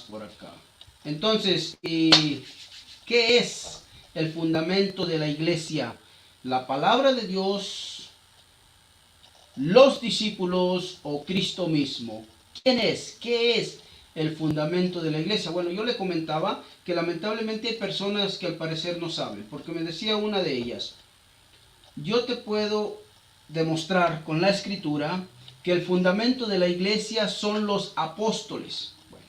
por acá. Entonces, ¿qué es el fundamento de la iglesia? La palabra de Dios, los discípulos o Cristo mismo. ¿Quién es? ¿Qué es el fundamento de la iglesia? Bueno, yo le comentaba que lamentablemente hay personas que al parecer no saben, porque me decía una de ellas, yo te puedo demostrar con la escritura que el fundamento de la iglesia son los apóstoles. Bueno,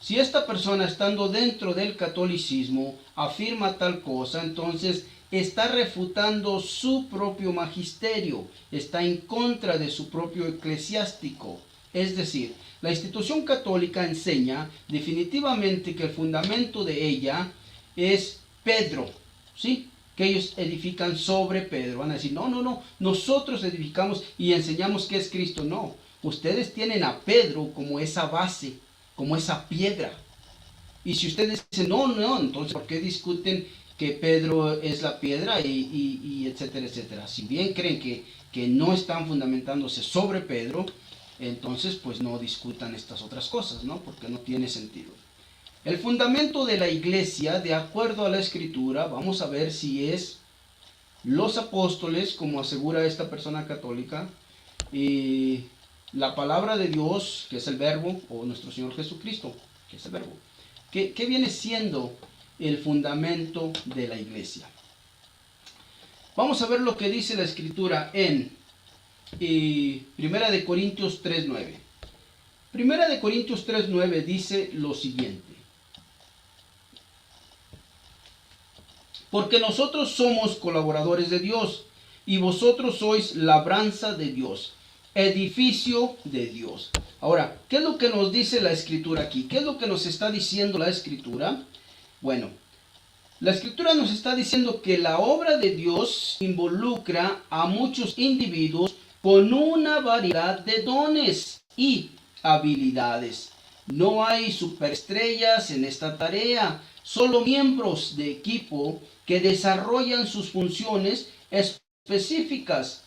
si esta persona estando dentro del catolicismo afirma tal cosa, entonces está refutando su propio magisterio, está en contra de su propio eclesiástico. Es decir, la institución católica enseña definitivamente que el fundamento de ella es Pedro, ¿sí? Que ellos edifican sobre Pedro. Van a decir, no, nosotros edificamos y enseñamos que es Cristo. No, ustedes tienen a Pedro como esa base, como esa piedra. Y si ustedes dicen, no, entonces ¿por qué discuten que Pedro es la piedra y etcétera, etcétera? Si bien creen que no están fundamentándose sobre Pedro, entonces pues no discutan estas otras cosas, ¿no? Porque no tiene sentido. El fundamento de la iglesia, de acuerdo a la escritura, vamos a ver si es los apóstoles, como asegura esta persona católica, y la palabra de Dios, que es el verbo, o nuestro Señor Jesucristo, que es el verbo. ¿Qué viene siendo el fundamento de la iglesia? Vamos a ver lo que dice la escritura en 1 Corintios 3:9. 1 Corintios 3:9 dice lo siguiente. Porque nosotros somos colaboradores de Dios, y vosotros sois labranza de Dios, edificio de Dios. Ahora, ¿qué es lo que nos dice la escritura aquí? ¿Qué es lo que nos está diciendo la escritura? Bueno, la escritura nos está diciendo que la obra de Dios involucra a muchos individuos con una variedad de dones y habilidades. No hay superestrellas en esta tarea, solo miembros de equipo que desarrollan sus funciones específicas.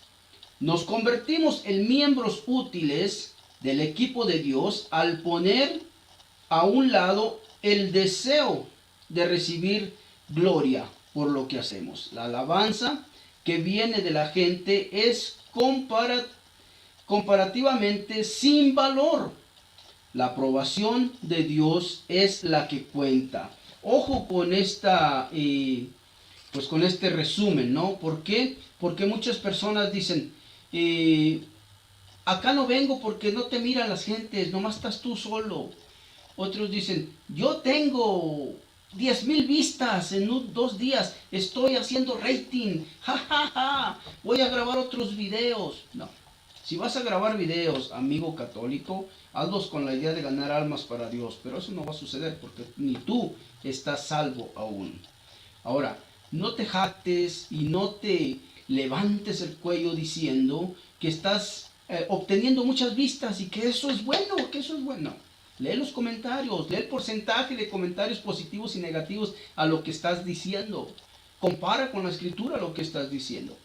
Nos convertimos en miembros útiles del equipo de Dios al poner a un lado el deseo de recibir gloria por lo que hacemos. La alabanza que viene de la gente es comparativamente sin valor. La aprobación de Dios es la que cuenta. Ojo con con este resumen, ¿no? ¿Por qué? Porque muchas personas dicen, acá no vengo porque no te miran las gentes, nomás estás tú solo. Otros dicen, yo tengo 10,000 vistas en 2 días, estoy haciendo rating, voy a grabar otros videos. No, si vas a grabar videos, amigo católico, hazlos con la idea de ganar almas para Dios, pero eso no va a suceder porque ni tú estás salvo aún. Ahora, no te jactes y no te levantes el cuello diciendo que estás obteniendo muchas vistas y que eso es bueno, Lee los comentarios, lee el porcentaje de comentarios positivos y negativos a lo que estás diciendo. Compara con la escritura lo que estás diciendo.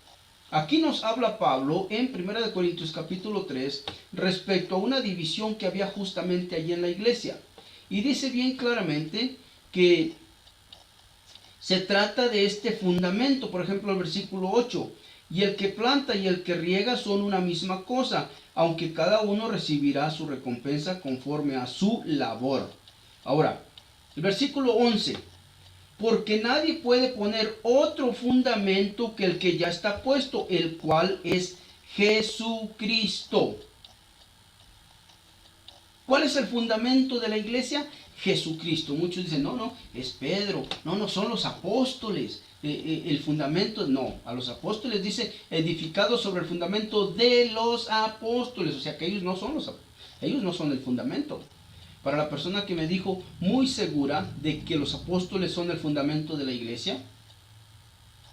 Aquí nos habla Pablo en 1 Corintios capítulo 3 respecto a una división que había justamente allí en la iglesia. Y dice bien claramente que se trata de este fundamento. Por ejemplo, el versículo 8. Y el que planta y el que riega son una misma cosa, aunque cada uno recibirá su recompensa conforme a su labor. Ahora, el versículo 11. Porque nadie puede poner otro fundamento que el que ya está puesto, el cual es Jesucristo. ¿Cuál es el fundamento de la iglesia? Jesucristo. Muchos dicen, no, es Pedro. No, son los apóstoles. El fundamento, no. A los apóstoles dice, edificado sobre el fundamento de los apóstoles. O sea que ellos no son el fundamento. Para la persona que me dijo muy segura de que los apóstoles son el fundamento de la iglesia,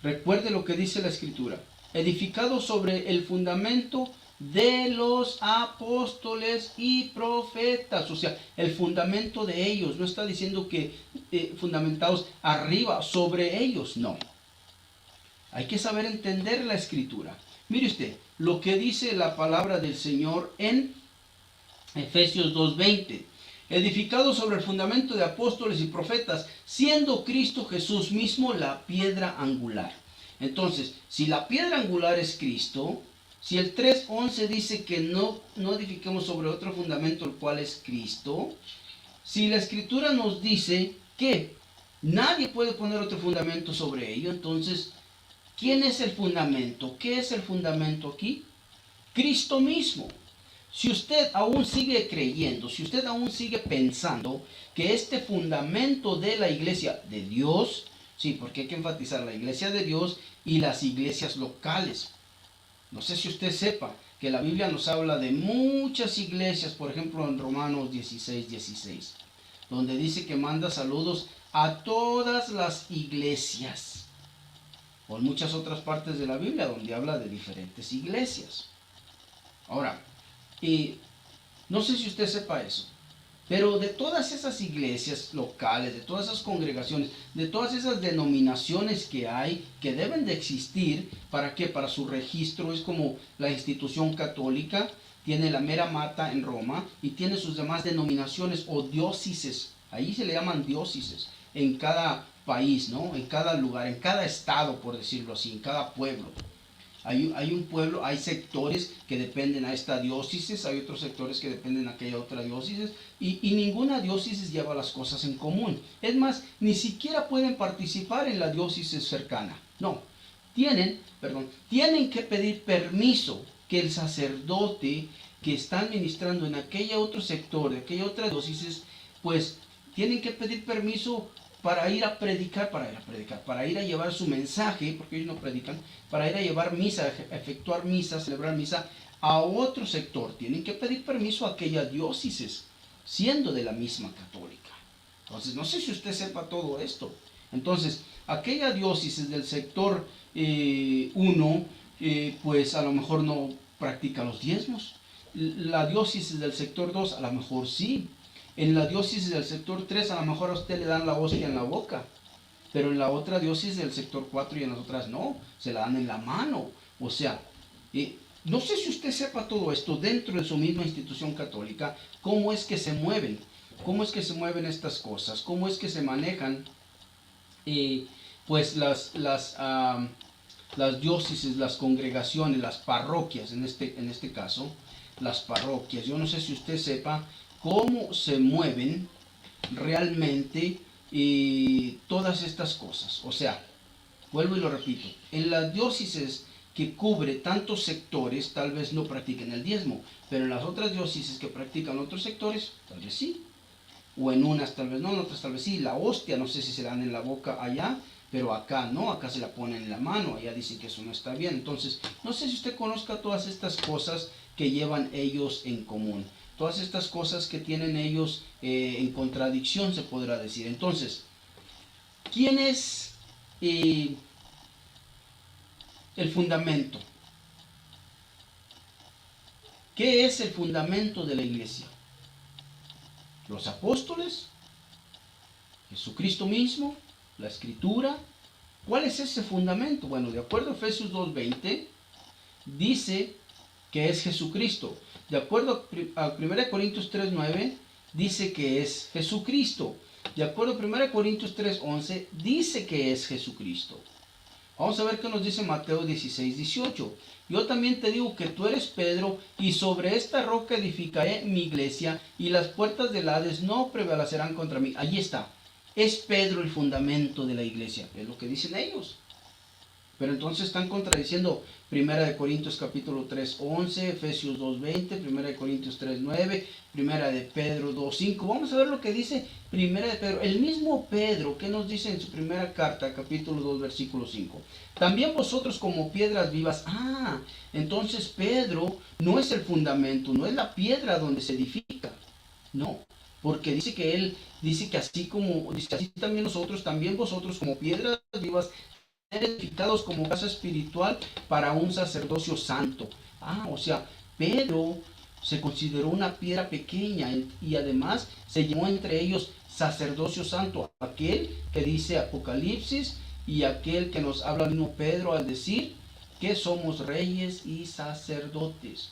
recuerde lo que dice la escritura. Edificado sobre el fundamento de los apóstoles y profetas. O sea, el fundamento de ellos. No está diciendo que fundamentados arriba, sobre ellos. No. Hay que saber entender la escritura. Mire usted, lo que dice la palabra del Señor en Efesios 2:20. edificado sobre el fundamento de apóstoles y profetas, siendo Cristo Jesús mismo la piedra angular. Entonces, si la piedra angular es Cristo, si el 3:11 dice que no edifiquemos sobre otro fundamento, el cual es Cristo, si la Escritura nos dice que nadie puede poner otro fundamento sobre ello, entonces, ¿quién es el fundamento? ¿Qué es el fundamento aquí? Cristo mismo. Si usted aún sigue creyendo, si usted aún sigue pensando que este fundamento de la iglesia de Dios, sí, porque hay que enfatizar la iglesia de Dios y las iglesias locales. No sé si usted sepa que la Biblia nos habla de muchas iglesias, por ejemplo en Romanos 16:16, donde dice que manda saludos a todas las iglesias. O en muchas otras partes de la Biblia donde habla de diferentes iglesias. Ahora, no sé si usted sepa eso, pero de todas esas iglesias locales, de todas esas congregaciones, de todas esas denominaciones que hay, que deben de existir, ¿para qué? Para su registro. Es como la institución católica, tiene la mera mata en Roma y tiene sus demás denominaciones o diócesis. Ahí se le llaman diócesis en cada país, ¿no? En cada lugar, en cada estado, por decirlo así, en cada pueblo. Hay un pueblo, hay sectores que dependen a esta diócesis, hay otros sectores que dependen a aquella otra diócesis, y ninguna diócesis lleva las cosas en común. Es más, ni siquiera pueden participar en la diócesis cercana. No, tienen que pedir permiso que el sacerdote que está administrando en aquella otro sector, de aquella otra diócesis, pues tienen que pedir permiso para ir a predicar, para ir a llevar su mensaje, porque ellos no predican, para ir a llevar misa, efectuar misa, celebrar misa a otro sector. Tienen que pedir permiso a aquella diócesis, siendo de la misma católica. Entonces, no sé si usted sepa todo esto. Entonces, aquella diócesis del sector 1, pues a lo mejor no practica los diezmos. La diócesis del sector 2 a lo mejor sí. En la diócesis del sector 3 a lo mejor a usted le dan la hostia en la boca, pero en la otra diócesis del sector 4 y en las otras no, se la dan en la mano. O sea, no sé si usted sepa todo esto dentro de su misma institución católica, cómo es que se mueven, estas cosas, cómo es que se manejan pues las diócesis, las congregaciones, las parroquias, en este caso, las parroquias. Yo no sé si usted sepa cómo se mueven realmente todas estas cosas. O sea, vuelvo y lo repito, en las diócesis que cubre tantos sectores, tal vez no practiquen el diezmo, pero en las otras diócesis que practican otros sectores, tal vez sí. O en unas tal vez no, en otras tal vez sí. La hostia, no sé si se la dan en la boca allá, pero acá no, acá se la ponen en la mano, allá dicen que eso no está bien. Entonces, no sé si usted conozca todas estas cosas que llevan ellos en común. Todas estas cosas que tienen ellos en contradicción, se podrá decir. Entonces, ¿quién es el fundamento? ¿Qué es el fundamento de la iglesia? ¿Los apóstoles? ¿Jesucristo mismo? ¿La escritura? ¿Cuál es ese fundamento? Bueno, de acuerdo a Efesios 2:20, dice que es Jesucristo. De acuerdo a 1 Corintios 3:9, dice que es Jesucristo. De acuerdo a 1 Corintios 3:11, dice que es Jesucristo. Vamos a ver qué nos dice Mateo 16:18. Yo también te digo que tú eres Pedro, y sobre esta roca edificaré mi iglesia, y las puertas del Hades no prevalecerán contra mí. Allí está. Es Pedro el fundamento de la iglesia. Es lo que dicen ellos. Pero entonces están contradiciendo 1 Corintios capítulo 3:11, Efesios 2:20, 1 Corintios 3:9, 1 de Pedro 2:5. Vamos a ver lo que dice 1 de Pedro. El mismo Pedro, ¿qué nos dice en su primera carta, capítulo 2, versículo 5? También vosotros como piedras vivas. Entonces Pedro no es el fundamento, no es la piedra donde se edifica. No, porque dice que él, dice que así también nosotros, también vosotros como piedras vivas, edificados como casa espiritual para un sacerdocio santo. O sea, Pedro se consideró una piedra pequeña y además se llamó entre ellos sacerdocio santo, aquel que dice Apocalipsis y aquel que nos habla el mismo Pedro al decir que somos reyes y sacerdotes.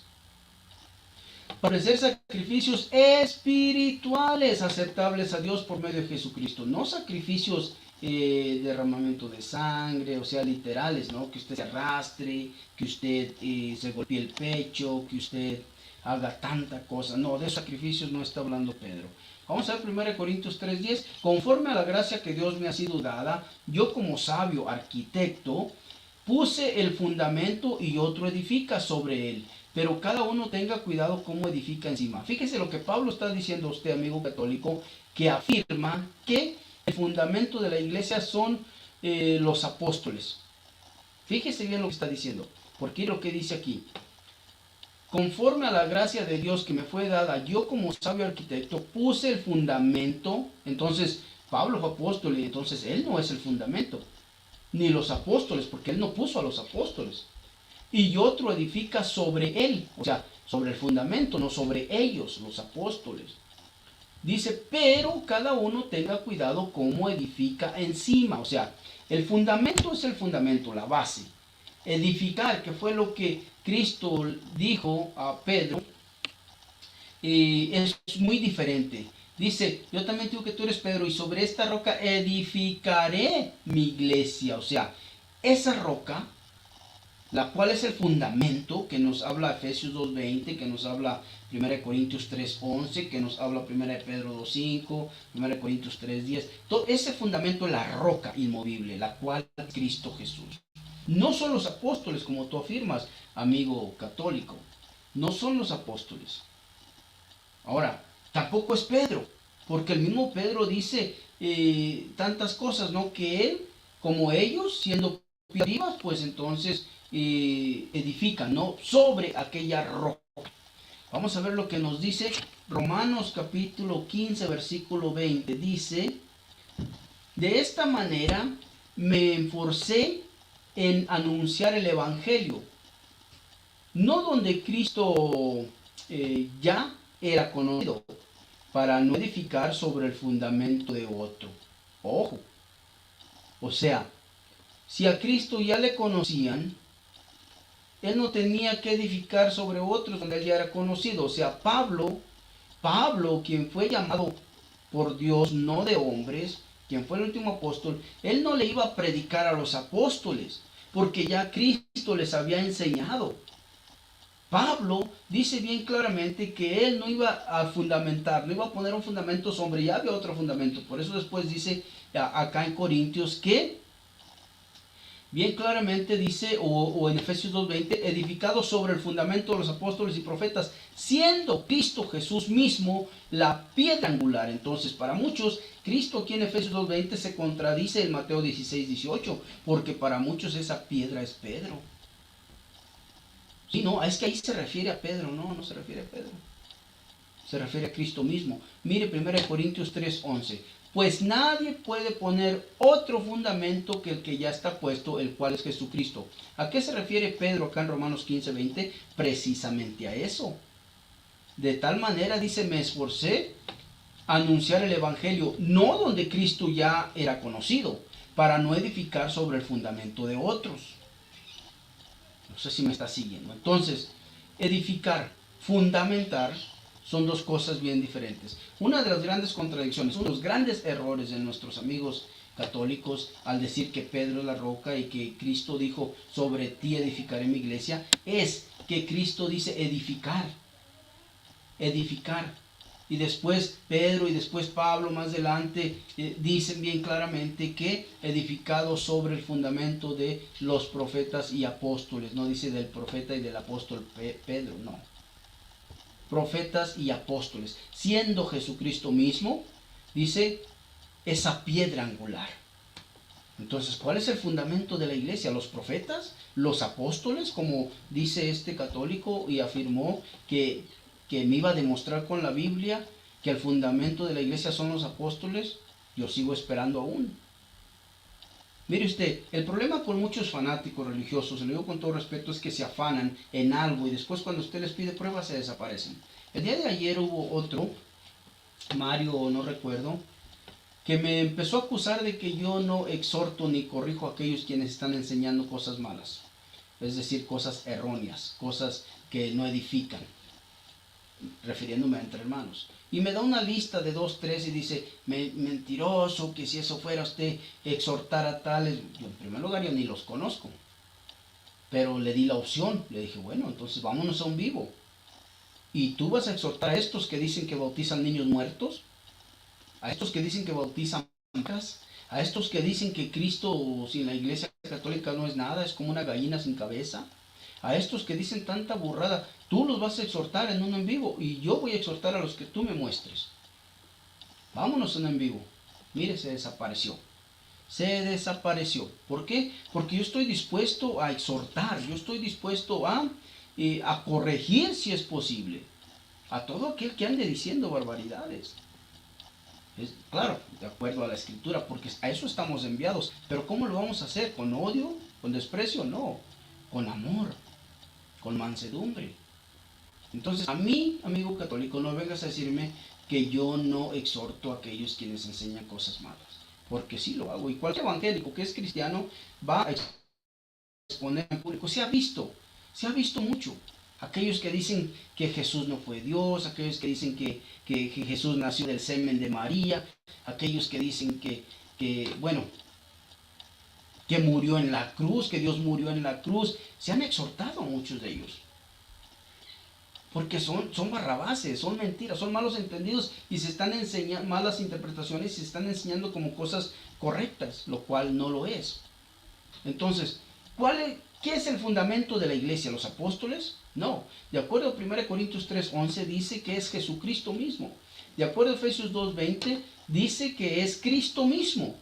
para ofrecer sacrificios espirituales aceptables a Dios por medio de Jesucristo. No sacrificios derramamiento de sangre, o sea, literales, ¿no? Que usted se arrastre, que usted se golpee el pecho, que usted haga tanta cosa. No, de sacrificios no está hablando Pedro. Vamos a ver 1 Corintios 3:10. Conforme a la gracia que Dios me ha sido dada, yo como sabio arquitecto, puse el fundamento y otro edifica sobre él. Pero cada uno tenga cuidado cómo edifica encima. Fíjese lo que Pablo está diciendo a usted, amigo católico, que afirma que el fundamento de la iglesia son los apóstoles. Fíjese bien lo que está diciendo, porque lo que dice aquí. Conforme a la gracia de Dios que me fue dada, yo como sabio arquitecto puse el fundamento. Entonces, Pablo fue apóstol y entonces él no es el fundamento. Ni los apóstoles, porque él no puso a los apóstoles. Y otro edifica sobre él, o sea, sobre el fundamento, no sobre ellos, los apóstoles. Dice, pero cada uno tenga cuidado cómo edifica encima. O sea, el fundamento es el fundamento, la base. Edificar, que fue lo que Cristo dijo a Pedro, es muy diferente. Dice, yo también digo que tú eres Pedro y sobre esta roca edificaré mi iglesia. O sea, esa roca, la cual es el fundamento que nos habla Efesios 2:20, que nos habla 1 Corintios 3:11, que nos habla 1 Pedro 2:5, 1 Corintios 3:10. Todo ese fundamento es la roca inmovible, la cual es Cristo Jesús. No son los apóstoles, como tú afirmas, amigo católico. No son los apóstoles. Ahora, tampoco es Pedro, porque el mismo Pedro dice tantas cosas, ¿no? Que él, como ellos, siendo vivas, pues entonces edifican, ¿no? Sobre aquella roca. Vamos a ver lo que nos dice Romanos capítulo 15, versículo 20. Dice, de esta manera me esforcé en anunciar el Evangelio, no donde Cristo ya era conocido, para no edificar sobre el fundamento de otro. Ojo, o sea, si a Cristo ya le conocían, él no tenía que edificar sobre otros donde él ya era conocido. O sea, Pablo, quien fue llamado por Dios, no de hombres, quien fue el último apóstol, él no le iba a predicar a los apóstoles, porque ya Cristo les había enseñado. Pablo dice bien claramente que él no iba a fundamentar, no iba a poner un fundamento sobre, ya había otro fundamento. Por eso después dice acá en Corintios que bien claramente dice, o en Efesios 2:20, edificado sobre el fundamento de los apóstoles y profetas, siendo Cristo Jesús mismo la piedra angular. Entonces, para muchos, Cristo aquí en Efesios 2:20 se contradice en Mateo 16:18, porque para muchos esa piedra es Pedro. Sí, no, es que ahí se refiere a Pedro, no se refiere a Pedro. Se refiere a Cristo mismo. Mire 1 Corintios 3:11. Pues nadie puede poner otro fundamento que el que ya está puesto, el cual es Jesucristo. ¿A qué se refiere Pedro acá en Romanos 15:20? Precisamente a eso. De tal manera, dice, me esforcé a anunciar el Evangelio, no donde Cristo ya era conocido, para no edificar sobre el fundamento de otros. No sé si me está siguiendo. Entonces, edificar, fundamentar, son dos cosas bien diferentes. Una de las grandes contradicciones, uno de los grandes errores de nuestros amigos católicos al decir que Pedro es la roca y que Cristo dijo, sobre ti edificaré mi iglesia, es que Cristo dice edificar, edificar. Y después Pedro y después Pablo más adelante dicen bien claramente que edificado sobre el fundamento de los profetas y apóstoles. No dice del profeta y del apóstol Pedro, no. Profetas y apóstoles, siendo Jesucristo mismo, dice, esa piedra angular. Entonces, ¿cuál es el fundamento de la iglesia? ¿Los profetas? ¿Los apóstoles? Como dice este católico y afirmó que me iba a demostrar con la Biblia que el fundamento de la iglesia son los apóstoles. Yo sigo esperando aún. Mire usted, el problema con muchos fanáticos religiosos, se lo digo con todo respeto, es que se afanan en algo y después cuando usted les pide pruebas se desaparecen. El día de ayer hubo otro, Mario no recuerdo, que me empezó a acusar de que yo no exhorto ni corrijo a aquellos quienes están enseñando cosas malas. Es decir, cosas erróneas, cosas que no edifican. refiriéndome a entre hermanos. Y me da una lista de 2, 3 y dice, mentiroso, que si eso fuera usted exhortar a tales. Yo en primer lugar yo ni los conozco. Pero le di la opción, le dije, bueno, entonces vámonos a un vivo. ¿Y tú vas a exhortar a estos que dicen que bautizan niños muertos? ¿A estos que dicen que bautizan vacas? ¿A estos que dicen que Cristo sin la Iglesia Católica no es nada, es como una gallina sin cabeza? A estos que dicen tanta burrada, tú los vas a exhortar en un en vivo y yo voy a exhortar a los que tú me muestres. Vámonos en vivo. Mire, se desapareció. Se desapareció. ¿Por qué? Porque yo estoy dispuesto a exhortar, yo estoy dispuesto a corregir si es posible a todo aquel que ande diciendo barbaridades. Claro, de acuerdo a la escritura, porque a eso estamos enviados. Pero ¿cómo lo vamos a hacer? ¿Con odio? ¿Con desprecio? No, con amor, con mansedumbre. Entonces, a mí, amigo católico, no vengas a decirme que yo no exhorto a aquellos quienes enseñan cosas malas, porque sí lo hago. Y cualquier evangélico que es cristiano va a exponer en público. Se ha visto mucho. Aquellos que dicen que Jesús no fue Dios, aquellos que dicen que Jesús nació del semen de María, aquellos que dicen bueno, que murió en la cruz, que Dios murió en la cruz. Se han exhortado a muchos de ellos. Porque son barrabases, son mentiras, son malos entendidos y se están enseñando malas interpretaciones y se están enseñando como cosas correctas, lo cual no lo es. Entonces, ¿qué es el fundamento de la iglesia? ¿Los apóstoles? No. De acuerdo a 1 Corintios 3:11 dice que es Jesucristo mismo. De acuerdo a Efesios 2:20 dice que es Cristo mismo.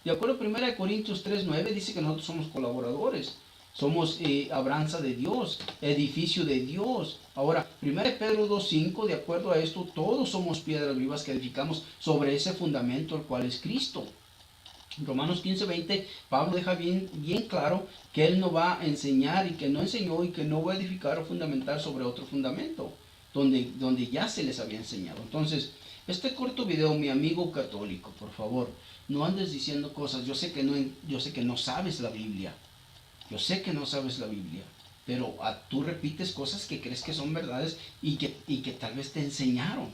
De acuerdo a 1 Corintios 3:9 dice que nosotros somos colaboradores. Somos abranza de Dios, edificio de Dios. Ahora, 1 Pedro 2:5, de acuerdo a esto, todos somos piedras vivas que edificamos sobre ese fundamento, el cual es Cristo. Romanos 15:20, Pablo deja bien claro que él no va a enseñar y que no enseñó y que no va a edificar o fundamentar sobre otro fundamento, donde ya se les había enseñado. Entonces, este corto video, mi amigo católico, por favor, no andes diciendo cosas. Yo sé que no sabes la Biblia. Yo sé que no sabes la Biblia, pero tú repites cosas que crees que son verdades y que tal vez te enseñaron.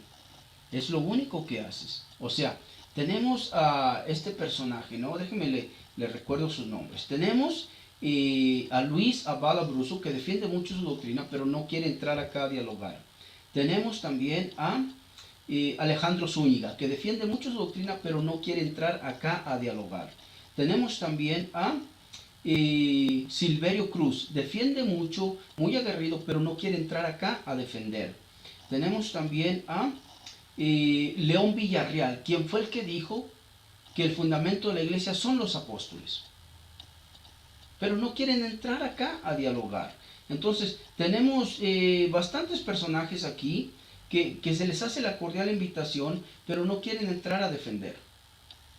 Es lo único que haces. O sea, tenemos a este personaje, ¿no? Déjeme le recuerdo sus nombres. Tenemos a Luis Abala Bruso, que defiende mucho su doctrina, pero no quiere entrar acá a dialogar. Tenemos también a Alejandro Zúñiga, que defiende mucho su doctrina, pero no quiere entrar acá a dialogar. Tenemos también a Silverio Cruz, defiende mucho, muy aguerrido, pero no quiere entrar acá a defender. Tenemos también a León Villarreal, quien fue el que dijo que el fundamento de la iglesia son los apóstoles, pero no quieren entrar acá a dialogar. Entonces tenemos bastantes personajes aquí que se les hace la cordial invitación, pero no quieren entrar a defender.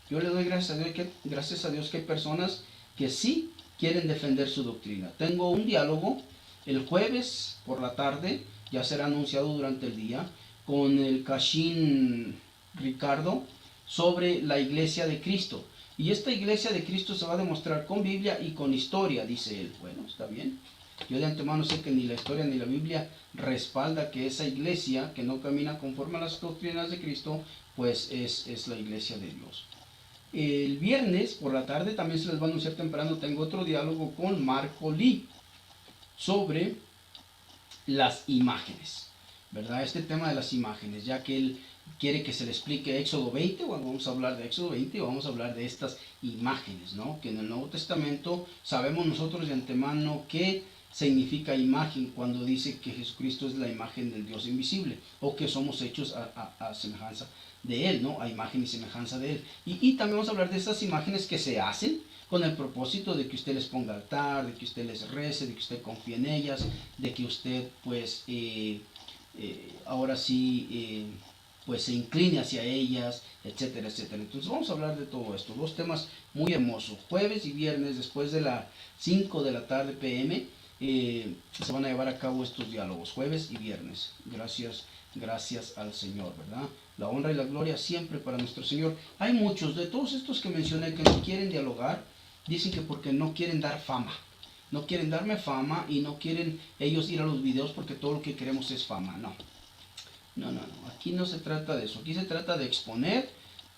Yo le doy gracias a Dios que hay personas que sí quieren defender su doctrina. Tengo un diálogo el jueves por la tarde, ya será anunciado durante el día, con el Cachín Ricardo sobre la iglesia de Cristo. Y esta iglesia de Cristo se va a demostrar con Biblia y con historia, dice él. Bueno, está bien. Yo de antemano sé que ni la historia ni la Biblia respalda que esa iglesia que no camina conforme a las doctrinas de Cristo, pues es la iglesia de Dios. El viernes por la tarde, también se les va a anunciar temprano, tengo otro diálogo con Marco Lee sobre las imágenes, ¿verdad? Este tema de las imágenes, ya que él quiere que se le explique Éxodo 20, bueno, vamos a hablar de Éxodo 20 y vamos a hablar de estas imágenes, ¿no? Que en el Nuevo Testamento sabemos nosotros de antemano qué significa imagen cuando dice que Jesucristo es la imagen del Dios invisible, o que somos hechos a semejanza de Él, ¿no? A imagen y semejanza de Él. Y también vamos a hablar de estas imágenes que se hacen con el propósito de que usted les ponga altar, de que usted les rece, de que usted confíe en ellas, de que usted pues ahora sí pues se incline hacia ellas, etcétera, etcétera. Entonces vamos a hablar de todo esto, dos temas muy hermosos. Jueves y viernes después de las 5 de la tarde PM se van a llevar a cabo estos diálogos, jueves y viernes. Gracias al Señor, ¿verdad? La honra y la gloria siempre para nuestro Señor. Hay muchos de todos estos que mencioné que no quieren dialogar, dicen que porque no quieren dar fama. No quieren darme fama y no quieren ellos ir a los videos porque todo lo que queremos es fama. No. No, no, no. Aquí no se trata de eso. Aquí se trata de exponer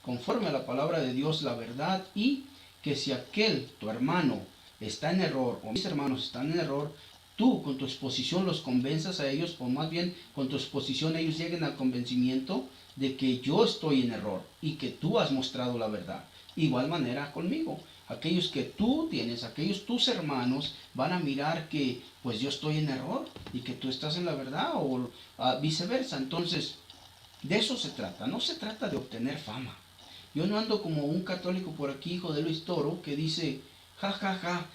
conforme a la palabra de Dios la verdad, y que si aquel, tu hermano, está en error, o mis hermanos están en error, tú con tu exposición los convenzas a ellos, o más bien con tu exposición ellos lleguen al convencimiento de que yo estoy en error y que tú has mostrado la verdad. Igual manera conmigo. Aquellos que tú tienes, aquellos tus hermanos, van a mirar que pues yo estoy en error y que tú estás en la verdad, o viceversa. Entonces, de eso se trata. No se trata de obtener fama. Yo no ando como un católico por aquí, hijo de Luis Toro, que dice, ja, ja, ja,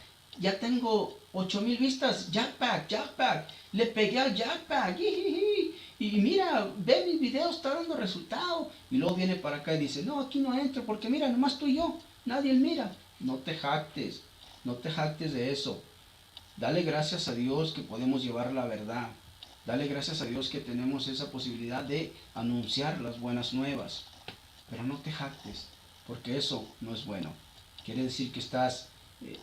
ya tengo 8,000 vistas, jackpack, jackpack, le pegué al jackpack, y mira, ve mis videos, está dando resultado. Y luego viene para acá y dice, no, aquí no entro, porque mira, nomás tú y yo, nadie mira. No te jactes, no te jactes de eso. Dale gracias a Dios que podemos llevar la verdad. Dale gracias a Dios que tenemos esa posibilidad de anunciar las buenas nuevas. Pero no te jactes, porque eso no es bueno. Quiere decir que estás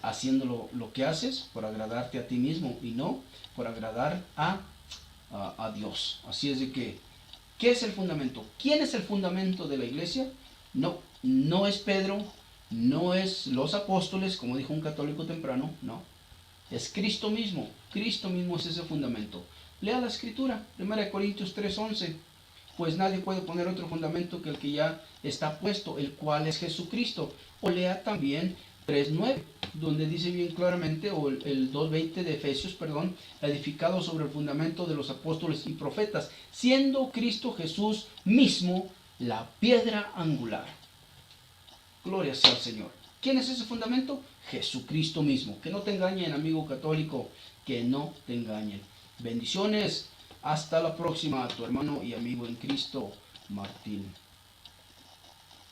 haciendo lo que haces por agradarte a ti mismo y no por agradar a Dios. Así es de que, ¿qué es el fundamento? ¿Quién es el fundamento de la iglesia? No, no es Pedro, no es los apóstoles, como dijo un católico temprano, no. Es Cristo mismo. Cristo mismo es ese fundamento. Lea la escritura, 1 Corintios 3:11. Pues nadie puede poner otro fundamento que el que ya está puesto, el cual es Jesucristo. O lea también 3:9, donde dice bien claramente, o el 2:20 de Efesios, perdón, edificado sobre el fundamento de los apóstoles y profetas, siendo Cristo Jesús mismo la piedra angular. Gloria sea al Señor. ¿Quién es ese fundamento? Jesucristo mismo. Que no te engañen, amigo católico, que no te engañen. Bendiciones. Hasta la próxima, tu hermano y amigo en Cristo, Martín.